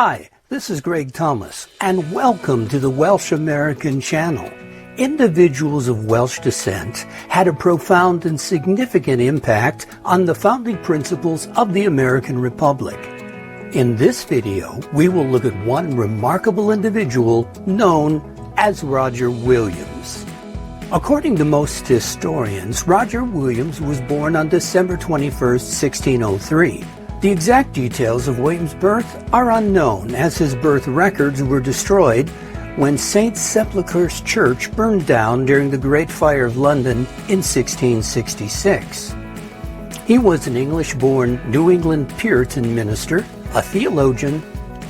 Hi, this is Greg Thomas, and welcome to the Welsh American channel. Individuals of Welsh descent had a profound and significant impact on the founding principles of the American Republic. In this video, we will look at one remarkable individual known as Roger Williams. According to most historians, Roger Williams was born on December 21st, 1603. The exact details of William's birth are unknown, as his birth records were destroyed when St. Sepulchre's church burned down during the Great Fire of London in 1666. He was an English-born New England Puritan minister, a theologian,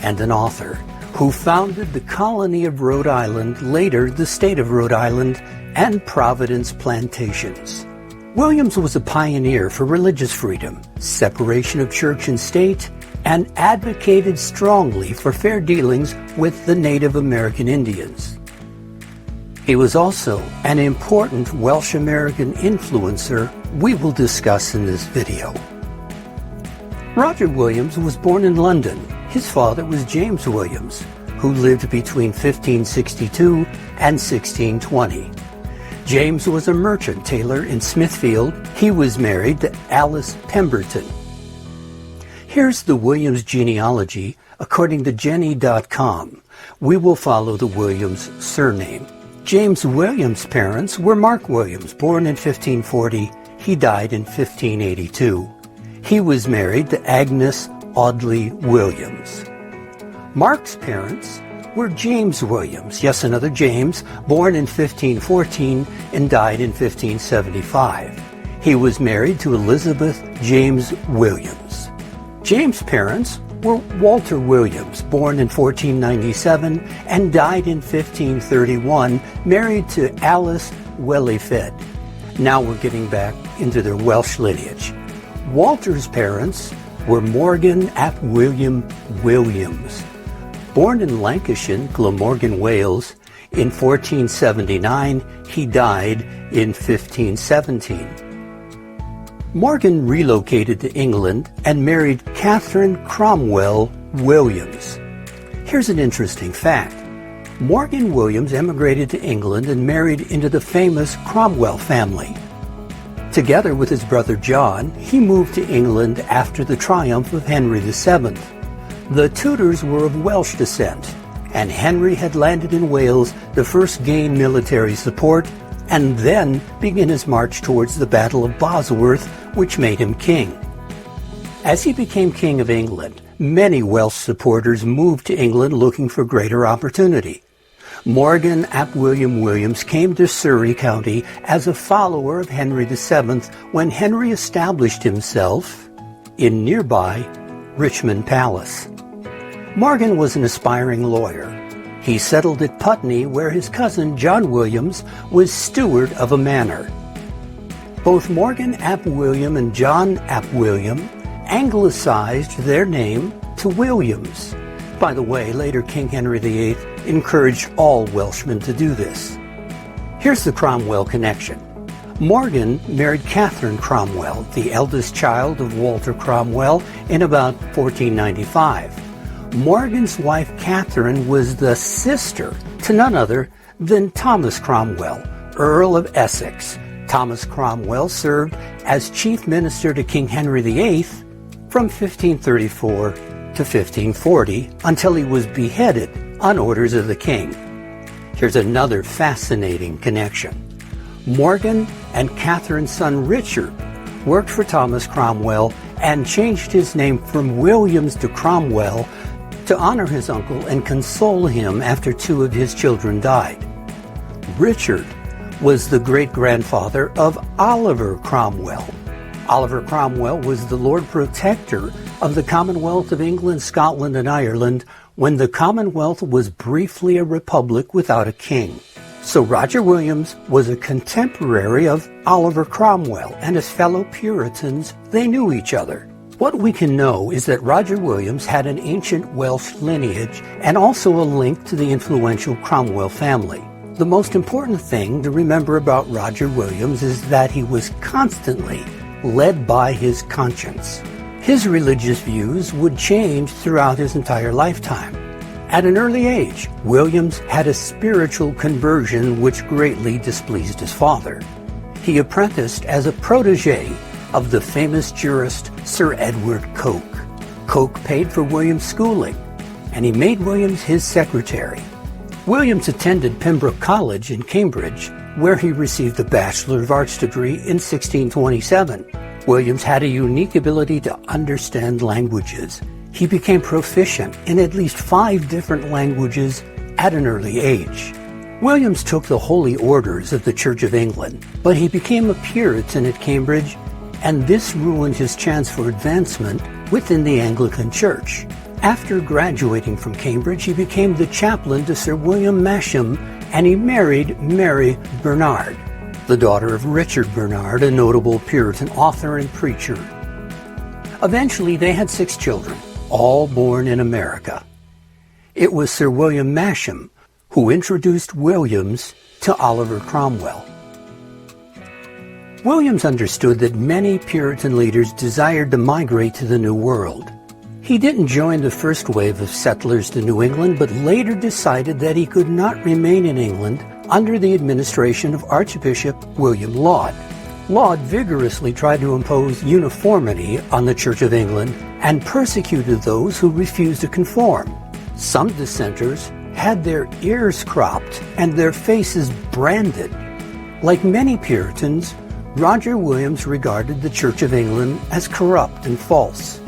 and an author, who founded the Colony of Rhode Island, later the State of Rhode Island, and Providence Plantations. Williams was a pioneer for religious freedom, separation of church and state, and advocated strongly for fair dealings with the Native American Indians. He was also an important Welsh American influencer we will discuss in this video. Roger Williams was born in London. His father was James Williams, who lived between 1562 and 1620. James was a merchant tailor in Smithfield. He was married to Alice Pemberton. Here's the Williams genealogy according to Jenny.com. We will follow the Williams surname. James Williams' parents were Mark Williams, born in 1540. He died in 1582. He was married to Agnes Audley Williams. Mark's parents were James Williams, yes, another James, born in 1514 and died in 1575. He was married to Elizabeth James Williams. James' parents were Walter Williams, born in 1497 and died in 1531, married to Alice Wellyfed. Now we're getting back into their Welsh lineage. Walter's parents were Morgan ap William Williams. Born in Lancashire, Glamorgan, Wales, in 1479, he died in 1517. Morgan relocated to England and married Catherine Cromwell Williams. Here's an interesting fact. Morgan Williams emigrated to England and married into the famous Cromwell family. Together with his brother John, he moved to England after the triumph of Henry VII. The Tudors were of Welsh descent, and Henry had landed in Wales to first gain military support and then begin his march towards the Battle of Bosworth, which made him king. As he became King of England, many Welsh supporters moved to England looking for greater opportunity. Morgan ap William Williams came to Surrey County as a follower of Henry VII when Henry established himself in nearby Richmond Palace. Morgan was an aspiring lawyer. He settled at Putney, where his cousin John Williams was steward of a manor. Both Morgan ap William and John ap William anglicized their name to Williams. By the way, later King Henry VIII encouraged all Welshmen to do this. Here's the Cromwell connection. Morgan married Catherine Cromwell, the eldest child of Walter Cromwell, in about 1495. Morgan's wife Catherine was the sister to none other than Thomas Cromwell, Earl of Essex. Thomas Cromwell served as chief minister to King Henry VIII from 1534 to 1540 until he was beheaded on orders of the king. Here's another fascinating connection. Morgan and Catherine's son Richard worked for Thomas Cromwell and changed his name from Williams to Cromwell to honor his uncle and console him after two of his children died. Richard was the great-grandfather of Oliver Cromwell. Oliver Cromwell was the Lord Protector of the Commonwealth of England, Scotland, and Ireland when the Commonwealth was briefly a republic without a king. So Roger Williams was a contemporary of Oliver Cromwell, and as fellow Puritans, they knew each other. What we can know is that Roger Williams had an ancient Welsh lineage and also a link to the influential Cromwell family. The most important thing to remember about Roger Williams is that he was constantly led by his conscience. His religious views would change throughout his entire lifetime. At an early age, Williams had a spiritual conversion which greatly displeased his father. He apprenticed as a protege of the famous jurist Sir Edward Coke. Coke paid for Williams' schooling, and he made Williams his secretary. Williams attended Pembroke College in Cambridge, where he received a Bachelor of Arts degree in 1627. Williams had a unique ability to understand languages. He became proficient in at least 5 different languages at an early age. Williams took the holy orders of the Church of England, but he became a Puritan at Cambridge, and this ruined his chance for advancement within the Anglican Church. After graduating from Cambridge, he became the chaplain to Sir William Masham, and he married Mary Bernard, the daughter of Richard Bernard, a notable Puritan author and preacher. Eventually, they had 6 children, all born in America. It was Sir William Masham who introduced Williams to Oliver Cromwell. Williams understood that many Puritan leaders desired to migrate to the New World. He didn't join the first wave of settlers to New England, but later decided that he could not remain in England under the administration of Archbishop William Laud. Laud vigorously tried to impose uniformity on the Church of England and persecuted those who refused to conform. Some dissenters had their ears cropped and their faces branded. Like many Puritans, Roger Williams regarded the Church of England as corrupt and false.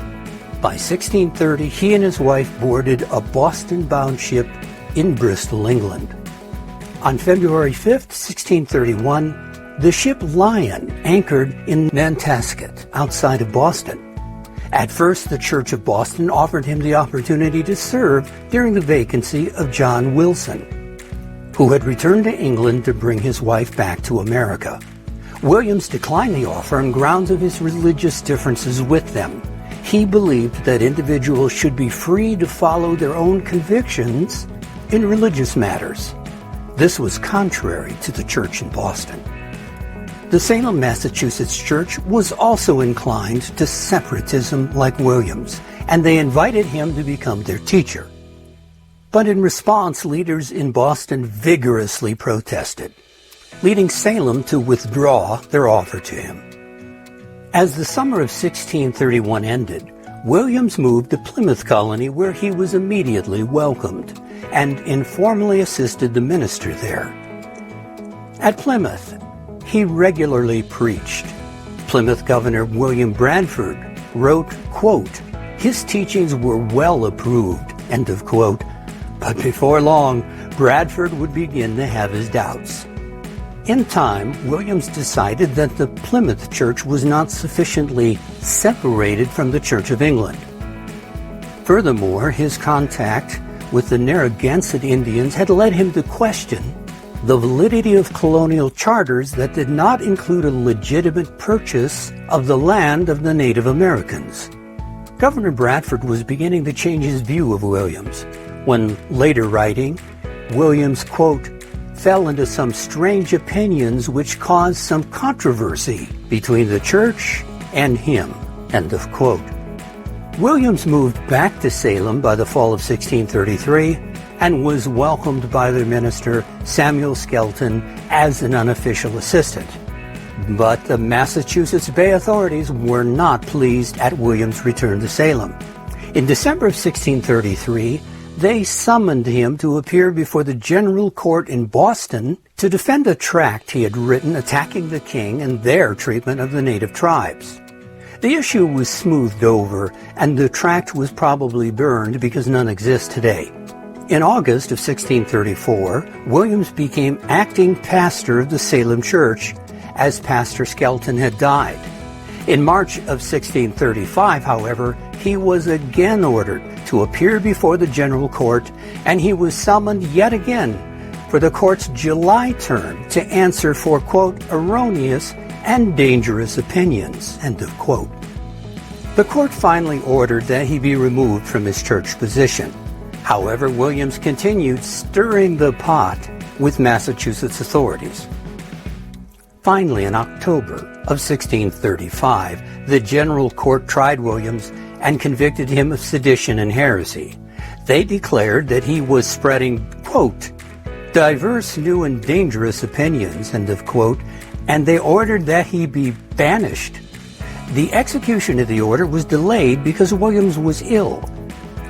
By 1630, he and his wife boarded a Boston-bound ship in Bristol, England. On February 5, 1631, the ship Lion anchored in Nantasket, outside of Boston. At first, the Church of Boston offered him the opportunity to serve during the vacancy of John Wilson, who had returned to England to bring his wife back to America. Williams declined the offer on grounds of his religious differences with them. He believed that individuals should be free to follow their own convictions in religious matters. This was contrary to the church in Boston. The Salem, Massachusetts church was also inclined to separatism like Williams, and they invited him to become their teacher. But in response, leaders in Boston vigorously protested, leading Salem to withdraw their offer to him. As the summer of 1631 ended, Williams moved to Plymouth Colony, where he was immediately welcomed and informally assisted the minister there. At Plymouth, he regularly preached. Plymouth Governor William Bradford wrote, quote, "His teachings were well approved," end of quote. But before long, Bradford would begin to have his doubts. In time, Williams decided that the Plymouth Church was not sufficiently separated from the Church of England. Furthermore, his contact with the Narragansett Indians had led him to question the validity of colonial charters that did not include a legitimate purchase of the land of the Native Americans. Governor Bradford was beginning to change his view of Williams, when later writing, Williams, quote, fell into some strange opinions which caused some controversy between the church and him, end of quote. Williams moved back to Salem by the fall of 1633 and was welcomed by the minister Samuel Skelton as an unofficial assistant. But the Massachusetts Bay authorities were not pleased at Williams' return to Salem. In December of 1633, they summoned him to appear before the General Court in Boston to defend a tract he had written attacking the king and their treatment of the native tribes. The issue was smoothed over, and the tract was probably burned because none exist today. In August of 1634, Williams became acting pastor of the Salem Church, as Pastor Skelton had died. In March of 1635, however, he was again ordered to appear before the General Court, and he was summoned yet again for the court's July term to answer for, quote, erroneous and dangerous opinions, end of quote. The court finally ordered that he be removed from his church position. However, Williams continued stirring the pot with Massachusetts authorities. Finally, in October of 1635, the General Court tried Williams and convicted him of sedition and heresy. They declared that he was spreading, quote, diverse, new, and dangerous opinions, end of quote, and they ordered that he be banished. The execution of the order was delayed because Williams was ill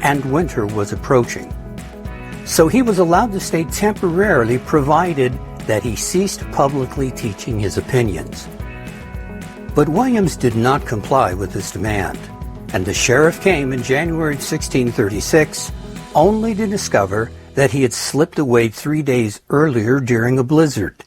and winter was approaching. So he was allowed to stay temporarily, provided that he ceased publicly teaching his opinions. But Williams did not comply with this demand, and the sheriff came in January 1636 only to discover that he had slipped away 3 days earlier during a blizzard.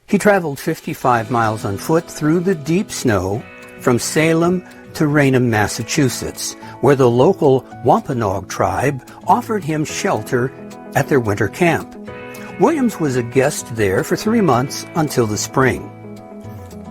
He traveled 55 miles on foot through the deep snow from Salem to Raynham, Massachusetts, where the local Wampanoag tribe offered him shelter at their winter camp. Williams was a guest there for 3 months until the spring.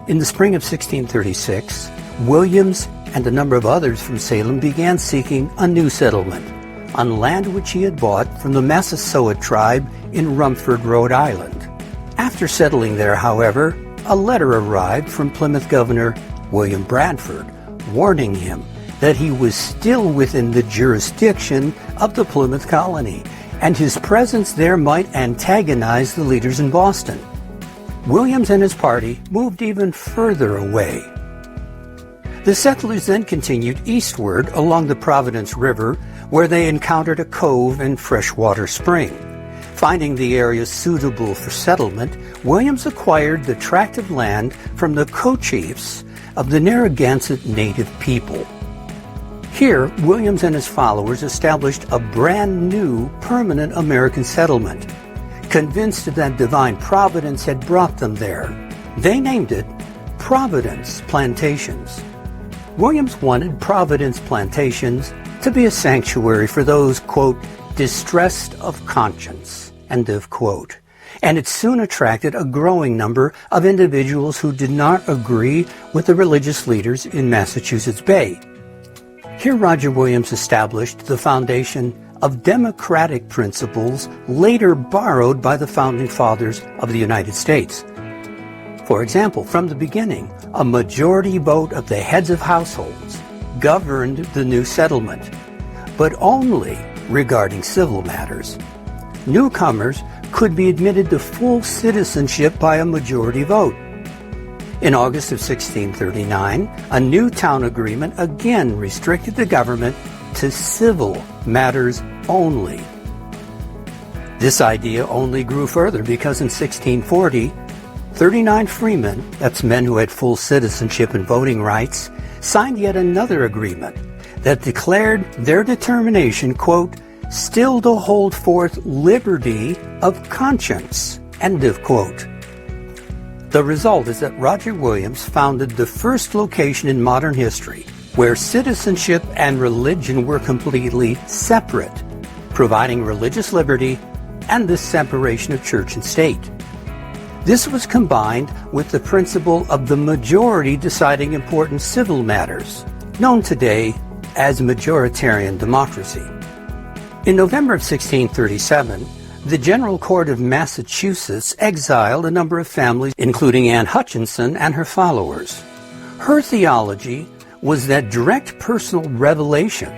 In the spring of 1636, Williams and a number of others from Salem began seeking a new settlement on land which he had bought from the Massasoit tribe in Rumford, Rhode Island. After settling there, however, a letter arrived from Plymouth Governor William Bradford warning him that he was still within the jurisdiction of the Plymouth colony, and his presence there might antagonize the leaders in Boston. Williams and his party moved even further away. The settlers then continued eastward along the Providence River, where they encountered a cove and freshwater spring. Finding the area suitable for settlement, Williams acquired the tract of land from the co-chiefs of the Narragansett native people. Here, Williams and his followers established a brand new permanent American settlement. Convinced that divine providence had brought them there, they named it Providence Plantations. Williams wanted Providence Plantations to be a sanctuary for those, quote, distressed of conscience, end of quote. And it soon attracted a growing number of individuals who did not agree with the religious leaders in Massachusetts Bay. Here Roger Williams established the foundation of democratic principles later borrowed by the founding fathers of the United States. For example, from the beginning, a majority vote of the heads of households governed the new settlement, but only regarding civil matters. Newcomers could be admitted to full citizenship by a majority vote. In August of 1639, a new town agreement again restricted the government to civil matters only. This idea only grew further because in 1640, 39 freemen, that's men who had full citizenship and voting rights, signed yet another agreement that declared their determination, quote, still to hold forth liberty of conscience, end of quote. The result is that Roger Williams founded the first location in modern history where citizenship and religion were completely separate, providing religious liberty and the separation of church and state. This was combined with the principle of the majority deciding important civil matters, known today as majoritarian democracy. In November of 1637, the General Court of Massachusetts exiled a number of families, including Anne Hutchinson and her followers. Her theology was that direct personal revelation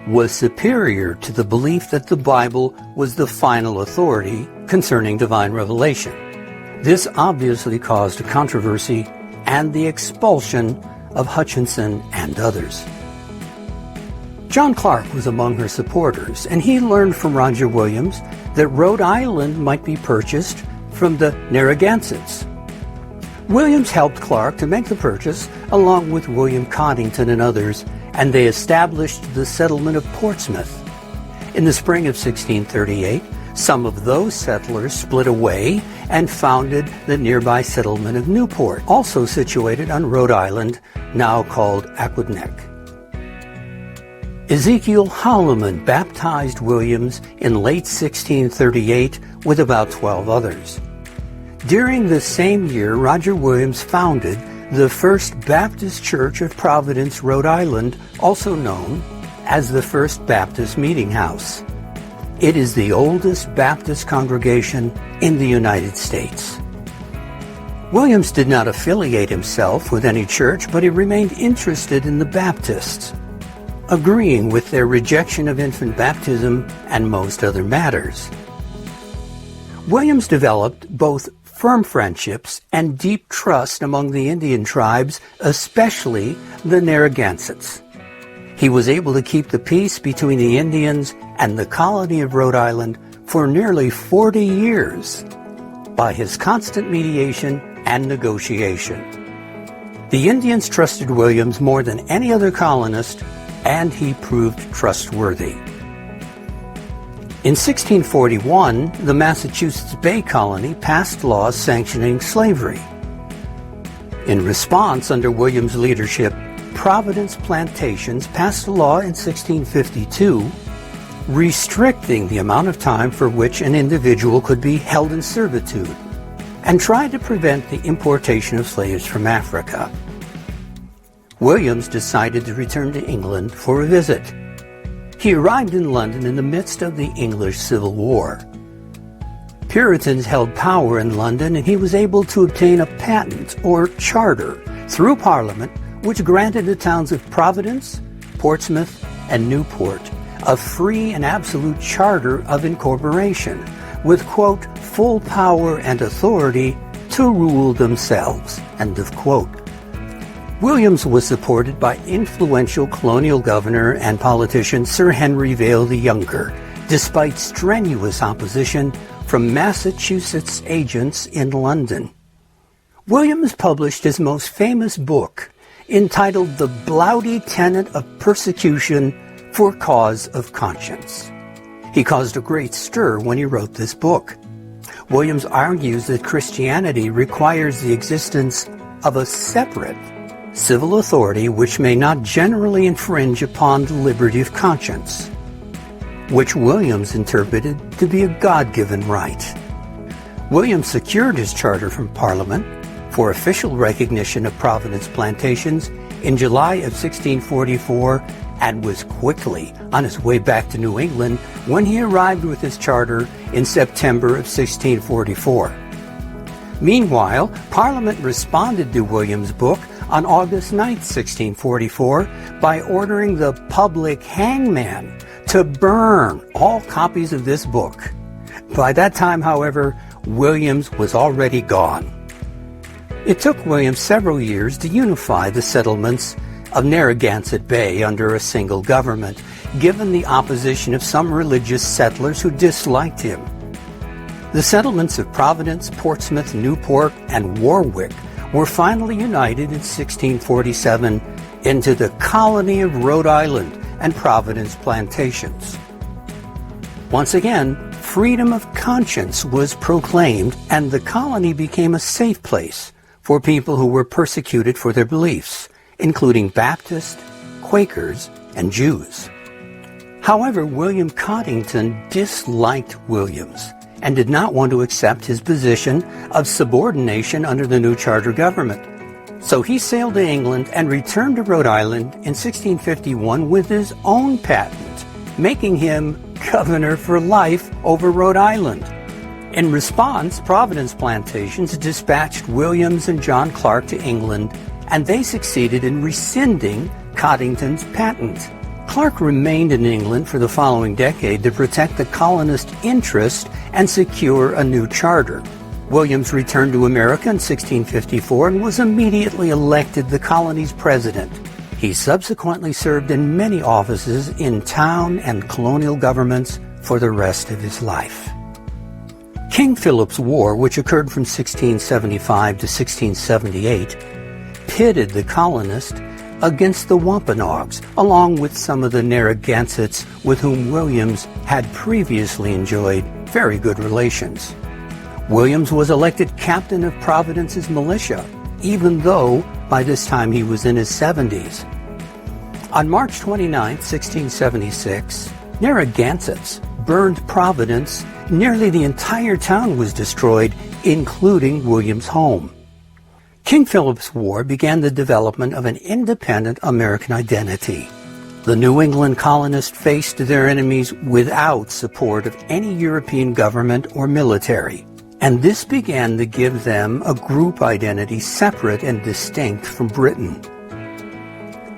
was superior to the belief that the Bible was the final authority concerning divine revelation. This obviously caused a controversy and the expulsion of Hutchinson and others. John Clark was among her supporters, and he learned from Roger Williams that Rhode Island might be purchased from the Narragansetts. Williams helped Clark to make the purchase along with William Coddington and others, and they established the settlement of Portsmouth. In the spring of 1638, some of those settlers split away and founded the nearby settlement of Newport, also situated on Rhode Island, now called Aquidneck. Ezekiel Holloman baptized Williams in late 1638 with about 12 others. During the same year, Roger Williams founded the First Baptist Church of Providence, Rhode Island, also known as the First Baptist Meeting House. It is the oldest Baptist congregation in the United States. Williams did not affiliate himself with any church, but he remained interested in the Baptists, agreeing with their rejection of infant baptism and most other matters. Williams developed both firm friendships and deep trust among the Indian tribes, especially the Narragansetts. He was able to keep the peace between the Indians and the colony of Rhode Island for nearly 40 years by his constant mediation and negotiation. The Indians trusted Williams more than any other colonist, and he proved trustworthy. In 1641, the Massachusetts Bay Colony passed laws sanctioning slavery. In response, under Williams' leadership, Providence Plantations passed a law in 1652 restricting the amount of time for which an individual could be held in servitude, and tried to prevent the importation of slaves from Africa. Williams decided to return to England for a visit. He arrived in London in the midst of the English Civil War. Puritans held power in London, and he was able to obtain a patent or charter through Parliament which granted the towns of Providence, Portsmouth, and Newport a free and absolute charter of incorporation with, quote, full power and authority to rule themselves, end of quote. Williams was supported by influential colonial governor and politician Sir Henry Vale the Younger, despite strenuous opposition from Massachusetts agents in London. Williams published his most famous book, entitled The Bloudy Tenet of Persecution for Cause of Conscience. He caused a great stir when he wrote this book. Williams argues that Christianity requires the existence of a separate civil authority which may not generally infringe upon the liberty of conscience, which Williams interpreted to be a God-given right. Williams secured his charter from Parliament for official recognition of Providence Plantations in July of 1644 and was quickly on his way back to New England when he arrived with his charter in September of 1644. Meanwhile, Parliament responded to Williams' book on August 9, 1644, by ordering the public hangman to burn all copies of this book. By that time, however, Williams was already gone. It took Williams several years to unify the settlements of Narragansett Bay under a single government, given the opposition of some religious settlers who disliked him. The settlements of Providence, Portsmouth, Newport, and Warwick were finally united in 1647 into the Colony of Rhode Island and Providence Plantations. Once again, freedom of conscience was proclaimed, and the colony became a safe place for people who were persecuted for their beliefs, including Baptists, Quakers, and Jews. However, William Coddington disliked Williams and did not want to accept his position of subordination under the new charter government. So he sailed to England and returned to Rhode Island in 1651 with his own patent, making him governor for life over Rhode Island. In response, Providence Plantations dispatched Williams and John Clark to England, and they succeeded in rescinding Coddington's patent. Clark remained in England for the following decade to protect the colonist interest and secure a new charter. Williams returned to America in 1654 and was immediately elected the colony's president. He subsequently served in many offices in town and colonial governments for the rest of his life. King Philip's War, which occurred from 1675 to 1678, pitted the colonists against the Wampanoags, along with some of the Narragansetts with whom Williams had previously enjoyed very good relations. Williams was elected captain of Providence's militia, even though by this time he was in his 70s. On March 29, 1676, Narragansetts burned Providence. Nearly the entire town was destroyed, including Williams' home. King Philip's War began the development of an independent American identity. The New England colonists faced their enemies without support of any European government or military, and this began to give them a group identity separate and distinct from Britain.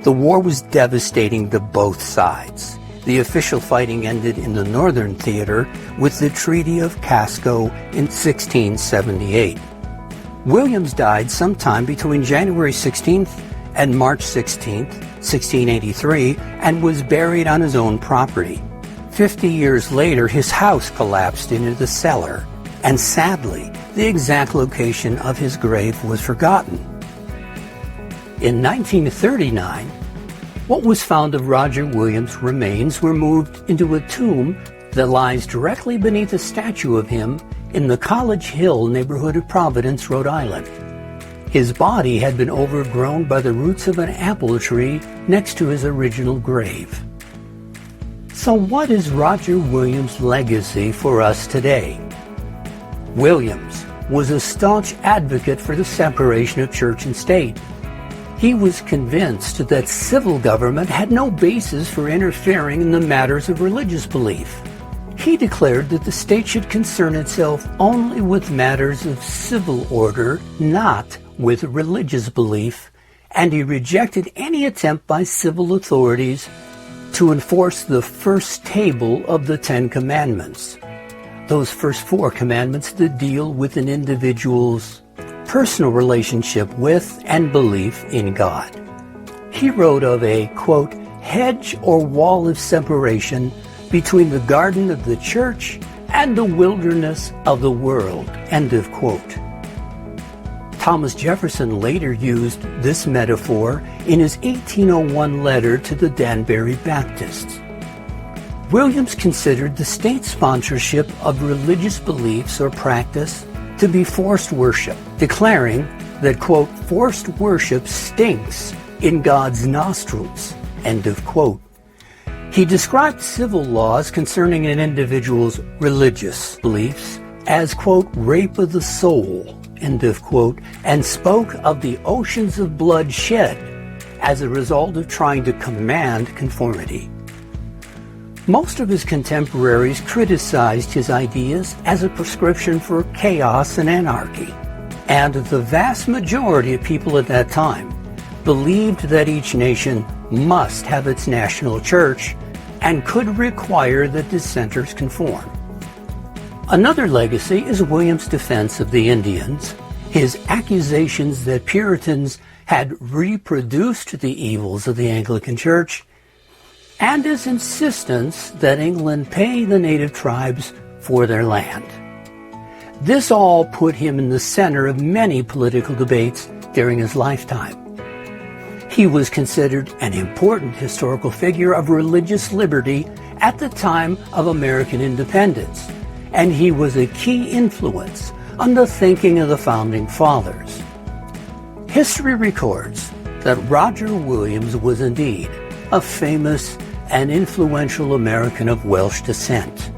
The war was devastating to both sides. The official fighting ended in the Northern Theater with the Treaty of Casco in 1678. Williams died sometime between January 16th and March 16th, 1683, and was buried on his own property. 50 years later, his house collapsed into the cellar, and sadly, the exact location of his grave was forgotten. In 1939, what was found of Roger Williams' remains were moved into a tomb that lies directly beneath a statue of him in the College Hill neighborhood of Providence, Rhode Island. His body had been overgrown by the roots of an apple tree next to his original grave. So what is Roger Williams' legacy for us today? Williams was a staunch advocate for the separation of church and state. He was convinced that civil government had no basis for interfering in the matters of religious belief. He declared that the state should concern itself only with matters of civil order, not with religious belief, and he rejected any attempt by civil authorities to enforce the first table of the Ten Commandments. Those first 4 commandments that deal with an individual's personal relationship with and belief in God. He wrote of a, quote, hedge or wall of separation between the garden of the church and the wilderness of the world, end of quote. Thomas Jefferson later used this metaphor in his 1801 letter to the Danbury Baptists. Williams considered the state sponsorship of religious beliefs or practice to be forced worship, declaring that, quote, forced worship stinks in God's nostrils, end of quote. He described civil laws concerning an individual's religious beliefs as, quote, rape of the soul, end of quote, and spoke of the oceans of blood shed as a result of trying to command conformity. Most of his contemporaries criticized his ideas as a prescription for chaos and anarchy, and the vast majority of people at that time believed that each nation must have its national church and could require that dissenters conform. Another legacy is Williams' defense of the Indians, his accusations that Puritans had reproduced the evils of the Anglican Church, and his insistence that England pay the native tribes for their land. This all put him in the center of many political debates during his lifetime. He was considered an important historical figure of religious liberty at the time of American independence, and he was a key influence on the thinking of the Founding Fathers. History records that Roger Williams was indeed a famous and influential American of Welsh descent.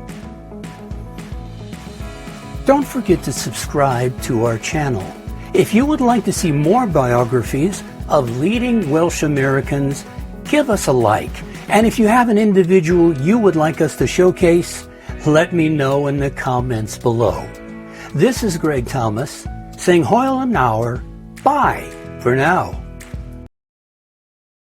Don't forget to subscribe to our channel. If you would like to see more biographies of leading Welsh Americans, give us a like. And if you have an individual you would like us to showcase, let me know in the comments below. This is Greg Thomas saying Hoyle an hour. Bye for now.